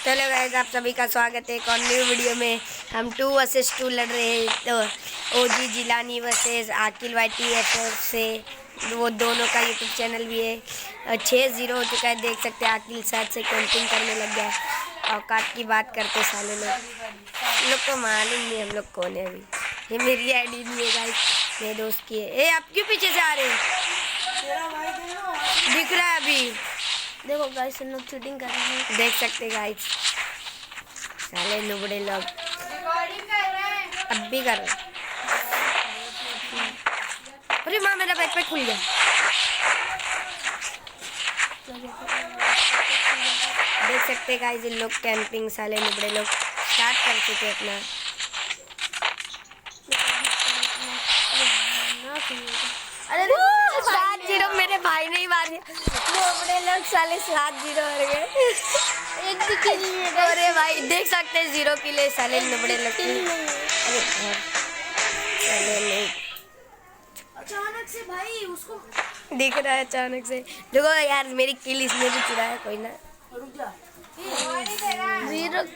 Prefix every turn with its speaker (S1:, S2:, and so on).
S1: Hello guys, आप सभी का स्वागत है एक और न्यू वीडियो में। हम 2 वर्सेस 2 लड़ रहे हैं। तो ओजी जिलानी वर्सेस आकिल YTFF से, वो दोनों का यूट्यूब चैनल भी है। 6-0 हो चुका है, देख सकते हैं। आकिल साथ से कैंपिंग करने लग गया है। औकात की बात करते साले लोग को मालूम नहीं हम लोग कौन है। अभी ये मेरी आईडी नहीं है गाइस, मेरे दोस्त की है। ए, आप क्यों पीछे से आ रहे हैं? दिख रहा है अभी,
S2: देखो गाइस, हम लोग शूटिंग कर रहे हैं।
S1: देख सकते गाइस, साले नुबड़े लोग अब भी कर रहे। अरे माँ, मेरा बैकपैक खुल गया। देख सकते गाइस, इन लोग कैंपिंग, साले नुबड़े लोग स्टार्ट कर चुके अपना।
S2: अरे
S1: 7-0 मेरे भाई ने ही मार दिया। नुबड़े लोग साले 7-0 हो गए।
S2: एक भी किल नहीं है गाइस।
S1: अरे भाई देख सकते हैं 0 के लिए साले नुबड़े लोग की। अरे साले नहीं,
S2: अचानक से भाई उसको
S1: दिख रहा है अचानक से। देखो यार, मेरी किल इसने भी चुराया। कोई ना,
S2: रुक जा। 0 किल